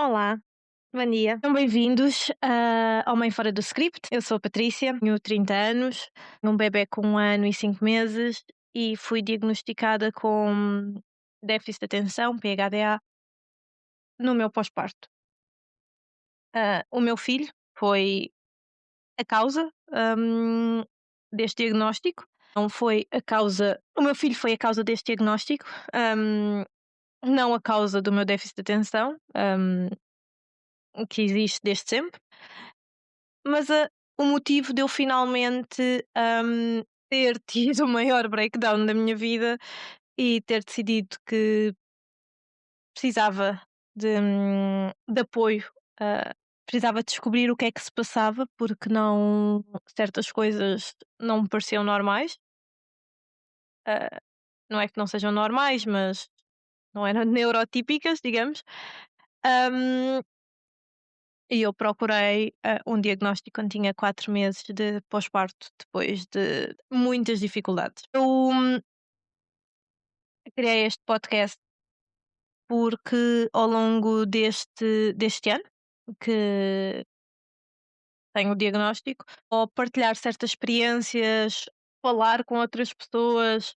Olá, bom dia. Sejam bem-vindos ao Mãe Fora do Script. Eu sou a Patrícia, tenho 30 anos, tenho um bebê com 1 ano e 5 meses e fui diagnosticada com déficit de atenção, PHDA, no meu pós-parto. O meu filho foi a causa deste diagnóstico, não foi a causa. O meu filho foi a causa deste diagnóstico, hum, não a causa do meu déficit de atenção, que existe desde sempre. Mas o motivo de eu finalmente, ter tido o maior breakdown da minha vida e ter decidido que precisava de apoio, precisava descobrir o que é que se passava, porque não certas coisas não me pareciam normais. Ah, não é que não sejam normais, mas não eram neurotípicas, digamos. Hum, E eu procurei, um diagnóstico quando tinha 4 meses de pós-parto, depois de muitas dificuldades. Eu criei este podcast porque ao longo deste ano que tenho o diagnóstico, ao partilhar certas experiências, falar com outras pessoas,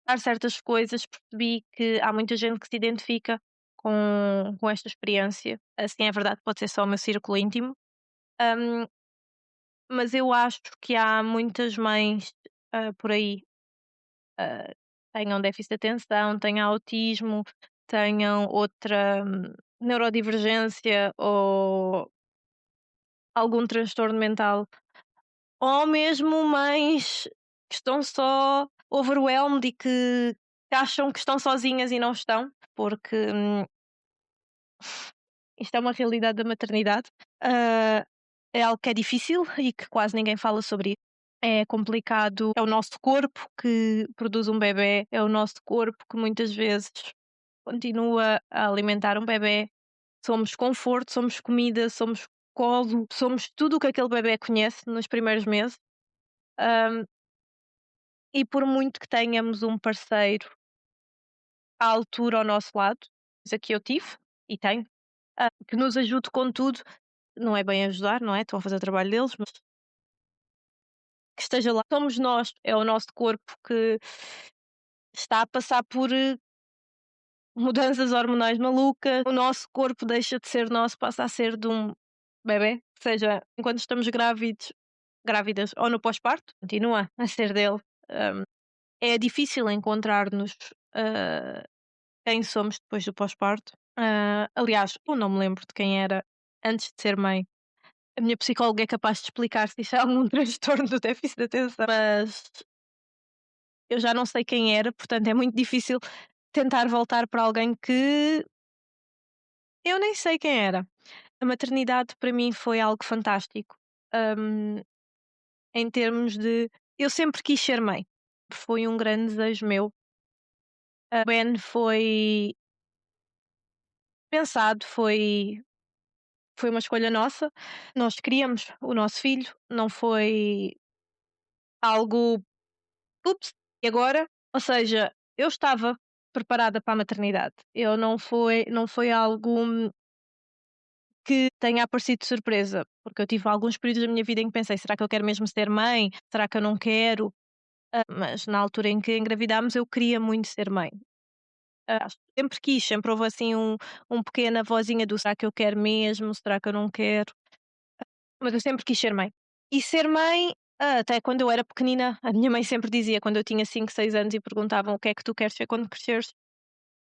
dar certas coisas, percebi que há muita gente que se identifica com esta experiência. Assim é verdade, pode ser só o meu círculo íntimo. Hum, Mas eu acho que há muitas mães, por aí, ah, tenham déficit de atenção, tenham autismo, tenham outra neurodivergência ou algum transtorno mental, ou mesmo mães que estão só overwhelmed e que acham que estão sozinhas e não estão, porque isto é uma realidade da maternidade. Ah, É algo que é difícil e que quase ninguém fala sobre isso. É complicado, é o nosso corpo que produz um bebé, é o nosso corpo que muitas vezes continua a alimentar um bebé. Somos conforto, somos comida, somos colo, somos tudo o que aquele bebé conhece nos primeiros meses. Ahm, e por muito que tenhamos um parceiro à altura ao nosso lado, coisa que eu tive e tenho, que nos ajude com tudo, não é bem ajudar, não é? Estão a fazer o trabalho deles, mas que esteja lá. Somos nós, é o nosso corpo que está a passar por mudanças hormonais malucas. O nosso corpo deixa de ser nosso, passa a ser de um bebé, seja enquanto estamos grávidas ou no pós-parto, continua a ser dele. Hum, É difícil encontrar-nos, quem somos depois do pós-parto. Aliás, eu não me lembro de quem era antes de ser mãe. A minha psicóloga é capaz de explicar se isso é algum transtorno do déficit de atenção, mas eu já não sei quem era, portanto é muito difícil tentar voltar para alguém que eu nem sei quem era. A maternidade para mim foi algo fantástico, hum, em termos de eu sempre quis ser mãe, foi um grande desejo meu. A Ben foi pensado, foi uma escolha nossa. Nós queríamos o nosso filho, não foi algo "ups, e agora?". Ou seja, eu estava preparada para a maternidade. Eu não foi algo que tenha aparecido de surpresa, porque eu tive alguns períodos da minha vida em que pensei: "Será que eu quero mesmo ser mãe? Será que eu não quero?". Mas na altura em que engravidámos eu queria muito ser mãe. Sempre quis, sempre houve assim um pequena vozinha do: "Será que eu quero mesmo? Será que eu não quero?". Mas eu sempre quis ser mãe. E ser mãe, até quando eu era pequenina, a minha mãe sempre dizia, quando eu tinha 5 6 anos e perguntavam: "O que é que tu queres ser quando cresceres?".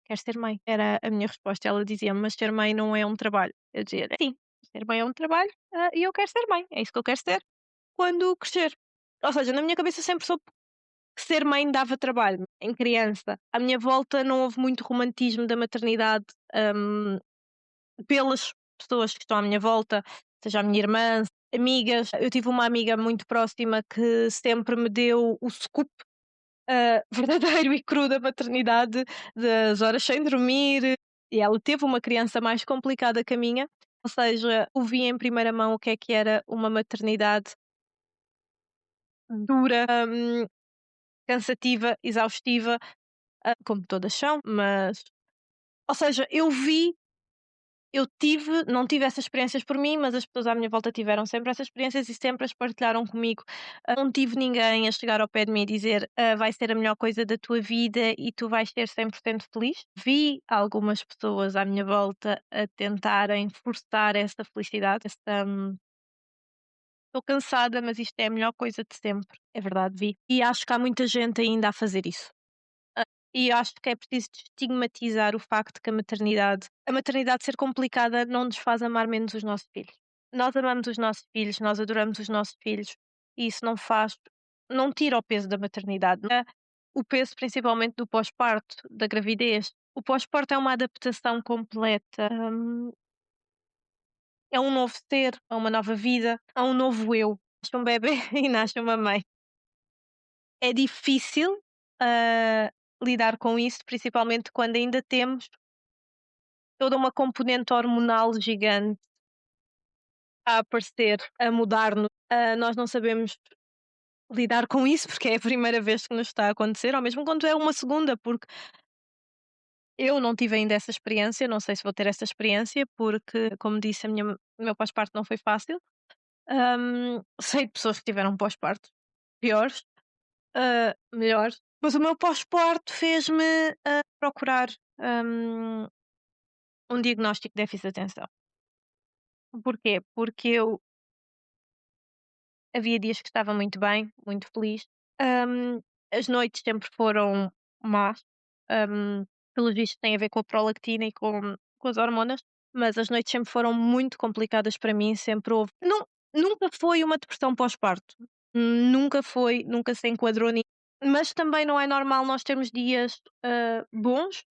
"Quero ser mãe", era a minha resposta. Ela dizia: "Mas ser mãe não é um trabalho". Eu dizia: "Sim, ser mãe é um trabalho, e eu quero ser mãe, é isso que eu quero ser quando crescer". Ou seja, na minha cabeça sempre soube que ser mãe dava trabalho, em criança. À minha volta não houve muito romantismo da maternidade, hum, pelas pessoas que estão à minha volta, seja a minha irmã, amigas. Eu tive uma amiga muito próxima que sempre me deu o scoop, verdadeiro e cru da maternidade, das horas sem dormir, e ela teve uma criança mais complicada que a minha, ou seja, eu vi em primeira mão o que era uma maternidade dura, cansativa, exaustiva, como todas são, mas ou seja, eu vi não tive essas experiências por mim, mas as pessoas à minha volta tiveram sempre essas experiências e sempre as partilharam comigo. Não tive ninguém a chegar ao pé de mim e dizer: "Vai ser a melhor coisa da tua vida e tu vais ser 100% feliz". Vi algumas pessoas à minha volta a tentarem forçar essa felicidade, "Estou cansada, mas isto é a melhor coisa de sempre". É verdade, vi. E acho que há muita gente ainda a fazer isso. E acho que é preciso estigmatizar o facto que a maternidade ser complicada não nos faz amar menos os nossos filhos. Nós amamos os nossos filhos, nós adoramos os nossos filhos e isso não tira o peso da maternidade, não é? O peso principalmente do pós-parto, da gravidez. O pós-parto é uma adaptação completa, é um novo ser, é uma nova vida, é um novo eu. Nasce um bebé e nasce uma mãe. É difícil, lidar com isso, principalmente quando ainda temos toda uma componente hormonal gigante a aparecer, a mudar-nos. Nós não sabemos lidar com isso, porque é a primeira vez que nos está a acontecer, ou mesmo quando é uma segunda, porque eu não tive ainda essa experiência, não sei se vou ter essa experiência, porque, como disse, o meu pós-parto não foi fácil. Sei de pessoas que tiveram pós-parto piores, melhores, mas o meu pós-parto fez-me, procurar, hum, um diagnóstico de déficit de atenção. Porquê? Porque eu havia dias que estava muito bem, muito feliz. As noites sempre foram más. Pelos vistos tem a ver com a prolactina e com as hormonas, mas as noites sempre foram muito complicadas para mim, sempre houve nunca foi uma depressão pós-parto, nunca foi, nunca se enquadrou nisso, mas também não é normal nós termos dias, bons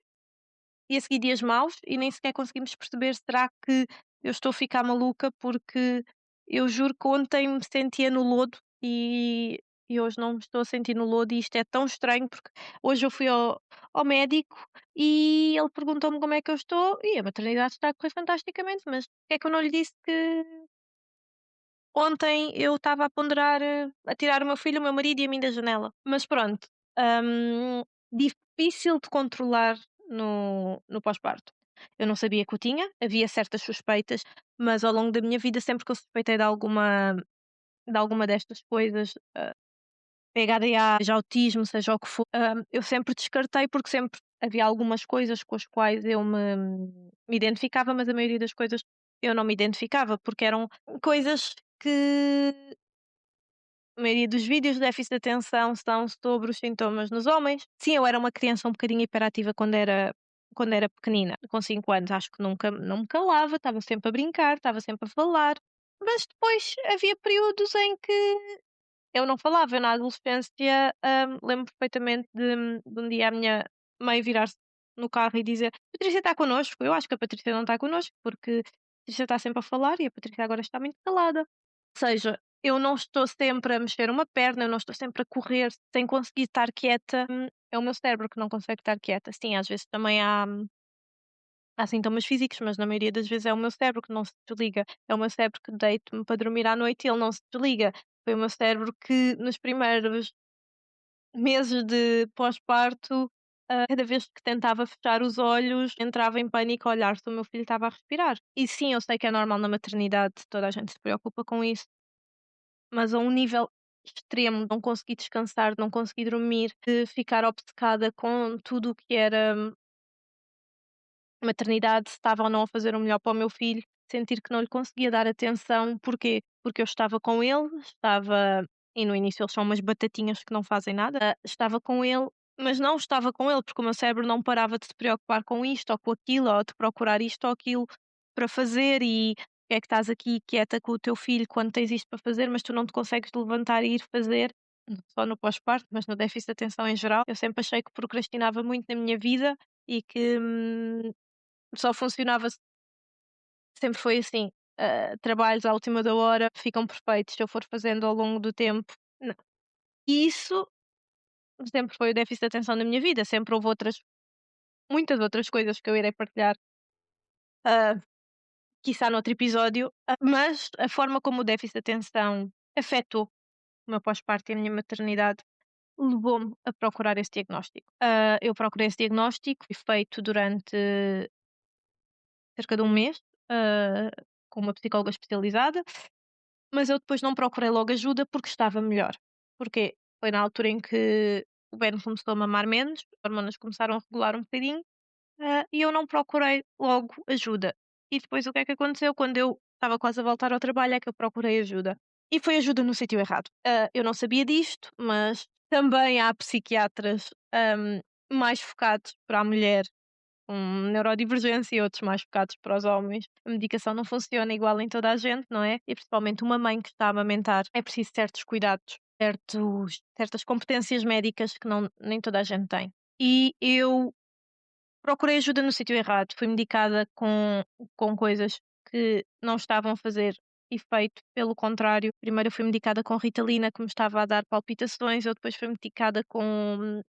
e a seguir dias maus e nem sequer conseguimos perceber, será que eu estou a ficar maluca? Porque eu juro que ontem me sentia no lodo e hoje não me estou a sentir no lodo e isto é tão estranho porque hoje eu fui ao médico e ele perguntou-me como é que eu estou e a maternidade está a correr fantasticamente, mas porque é que eu não lhe disse que ontem eu estava a ponderar, a tirar o meu filho, o meu marido e a mim da janela. Mas pronto, difícil de controlar no pós-parto. Eu não sabia que o tinha, havia certas suspeitas, mas ao longo da minha vida sempre que eu suspeitei de alguma destas coisas, PHDA, seja autismo, seja o que for, eu sempre descartei porque sempre havia algumas coisas com as quais eu me identificava, mas a maioria das coisas eu não me identificava, porque eram coisas que a maioria dos vídeos de déficit de atenção são sobre os sintomas nos homens. Sim, eu era uma criança um bocadinho hiperativa quando era pequenina, com 5 anos, acho que nunca não me calava, estava sempre a brincar, estava sempre a falar, mas depois havia períodos em que eu não falava. Eu na adolescência, lembro perfeitamente de um dia a minha mãe virar-se no carro e dizer: "Patrícia está connosco". Eu acho que a Patrícia não está connosco, porque a Patrícia está sempre a falar e a Patrícia agora está muito calada. Ou seja, eu não estou sempre a mexer uma perna, eu não estou sempre a correr sem conseguir estar quieta. É o meu cérebro que não consegue estar quieta. Sim, às vezes também há sintomas físicos, mas na maioria das vezes é o meu cérebro que não se desliga. É o meu cérebro que deito-me para dormir à noite e ele não se desliga. Foi o meu cérebro que nos primeiros meses de pós-parto, cada vez que tentava fechar os olhos, entrava em pânico a olhar se o meu filho estava a respirar. E sim, eu sei que é normal na maternidade, toda a gente se preocupa com isso, mas a um nível extremo, não conseguir descansar, não conseguir dormir, de ficar obcecada com tudo o que era maternidade, se estava ou não a fazer o melhor para o meu filho, sentir que não lhe conseguia dar atenção. Porquê? Porque eu estava com ele, e no início eles são umas batatinhas que não fazem nada, estava com ele, mas não estava com ele, porque o meu cérebro não parava de se preocupar com isto ou com aquilo, ou de procurar isto ou aquilo para fazer e porque é que estás aqui quieta com o teu filho quando tens isto para fazer, mas tu não te consegues levantar e ir fazer, não só no pós-parto, mas no déficit de atenção em geral. Eu sempre achei que procrastinava muito na minha vida e que, só funcionava sempre foi assim, trabalhos à última da hora ficam perfeitos se eu for fazendo ao longo do tempo, não. E isso sempre foi o déficit de atenção na minha vida, sempre houve muitas outras coisas que eu irei partilhar, ah, quiçá noutro episódio, mas a forma como o déficit de atenção afetou o meu pós-parto e a minha maternidade levou-me a procurar esse diagnóstico. Eu procurei esse diagnóstico, foi feito durante cerca de um mês. ah, com uma psicóloga especializada, mas eu depois não procurei logo ajuda porque estava melhor. Porquê? Foi na altura em que o Ben começou a mamar menos, as hormonas começaram a regular um bocadinho, e eu não procurei logo ajuda. E depois o que é que aconteceu? Quando eu estava quase a voltar ao trabalho é que eu procurei ajuda. E foi ajuda no sítio errado. Eu não sabia disto, mas também há psiquiatras, mais focados para a mulher com neurodivergência e outros mais focados para os homens. A medicação não funciona igual em toda a gente, não é? E principalmente uma mãe que está a amamentar, é preciso certos cuidados, certas competências médicas que não, nem toda a gente tem. E eu procurei ajuda no sítio errado, fui medicada com coisas que não estavam a fazer efeito, pelo contrário, primeiro eu fui medicada com Ritalina que me estava a dar palpitações, eu depois fui medicada com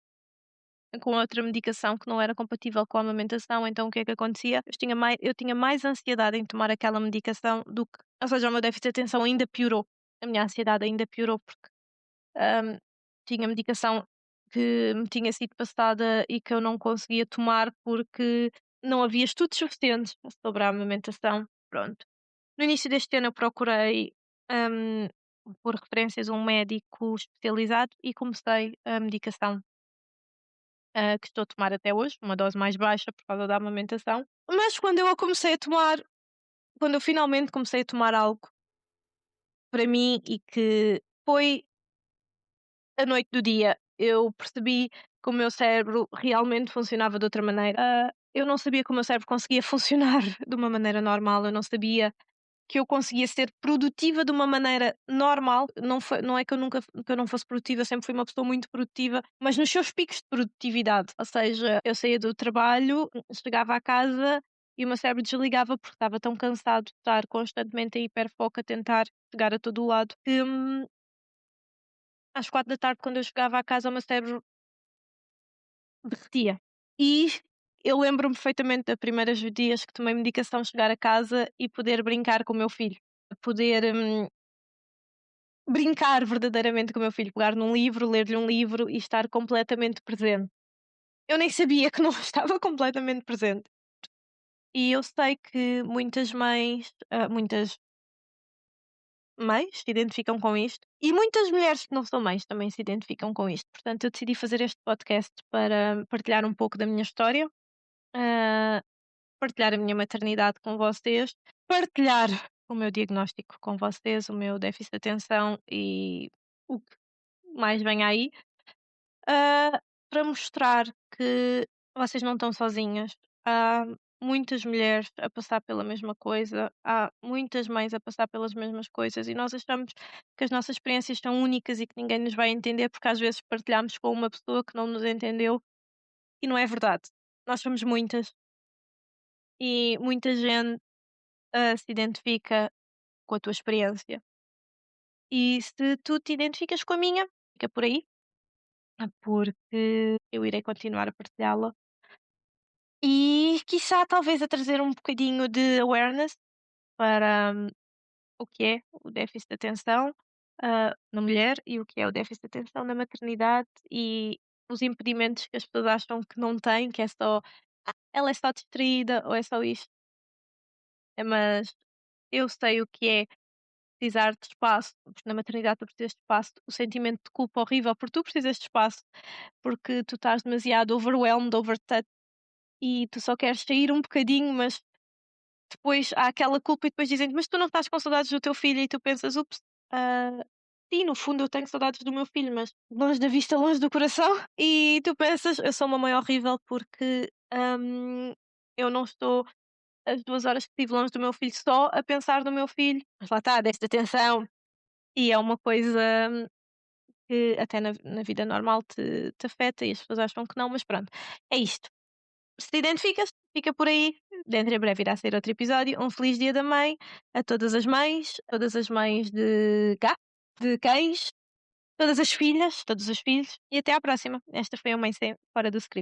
outra medicação que não era compatível com a amamentação, então o que é que acontecia? Eu tinha mais ansiedade em tomar aquela medicação do que, ou seja, o meu déficit de atenção ainda piorou, a minha ansiedade ainda piorou porque, hum, tinha medicação que me tinha sido passada e que eu não conseguia tomar porque não havia estudos suficientes sobre a amamentação, pronto. No início deste ano eu procurei, hum, por referências um médico especializado e comecei a medicação que estou a tomar até hoje, uma dose mais baixa por causa da amamentação. Mas quando eu a comecei a tomar, quando eu finalmente comecei a tomar algo para mim e que foi a noite do dia, eu percebi que o meu cérebro realmente funcionava de outra maneira. Eu não sabia que o meu cérebro conseguia funcionar de uma maneira normal, eu não sabia que eu conseguia ser produtiva de uma maneira normal, não é que eu não fosse produtiva, sempre fui uma pessoa muito produtiva, mas nos seus picos de produtividade. Ou seja, eu saía do trabalho, chegava à casa e o meu cérebro desligava porque estava tão cansado de estar constantemente em hiperfoco a tentar chegar a todo o lado que, às 4 da tarde, quando eu chegava à casa, o meu cérebro derretia. E eu lembro-me perfeitamente da primeiros dias que tomei medicação, chegar a casa e poder brincar com o meu filho. Poder, brincar verdadeiramente com o meu filho, pegar num livro, ler-lhe um livro e estar completamente presente. Eu nem sabia que não estava completamente presente. E eu sei que muitas mães se identificam com isto e muitas mulheres que não são mães também se identificam com isto. Portanto, eu decidi fazer este podcast para partilhar um pouco da minha história, ah, partilhar a minha maternidade com vocês, partilhar o meu diagnóstico com vocês, o meu déficit de atenção e o que mais vem aí. Para mostrar que vocês não estão sozinhas. Há muitas mulheres a passar pela mesma coisa, há muitas mães a passar pelas mesmas coisas e nós achamos que as nossas experiências são únicas e que ninguém nos vai entender porque às vezes partilhamos com uma pessoa que não nos entendeu e não é verdade. Nós somos muitas e muita gente se identifica com a tua experiência. E se tu te identificas com a minha, fica por aí, porque eu irei continuar a partilhá-la. E quiçá talvez a trazer um bocadinho de awareness para o que é o déficit de atenção, na mulher e o que é o déficit de atenção na maternidade e os impedimentos que as pessoas acham que não têm, que é só: "Ah, ela é só distraída" ou "é só isto". Mas eu sei o que é precisar de espaço, porque na maternidade tu precisas de espaço, o sentimento de culpa horrível, porque tu precisas de espaço, porque tu estás demasiado overwhelmed, overtouched e tu só queres sair um bocadinho, mas depois há aquela culpa e depois dizem "Mas tu não estás com saudades do teu filho?" E tu pensas: "Ups, ah, sim, no fundo eu tenho saudades do meu filho, mas longe da vista, longe do coração." E tu pensas: "Eu sou uma mãe horrível porque, eu não estou as 2 horas que estive longe do meu filho só a pensar no meu filho." Mas lá está, desta atenção e é uma coisa que até na vida normal te afeta e as pessoas acham que não, mas pronto, é isto. Se te identificas, fica por aí. Dentro em breve irá sair outro episódio. Um feliz dia da mãe a todas as mães de gato, de cães, todas as filhas, todos os filhos. E até à próxima. Esta foi a Mãe Sem Fora do Script.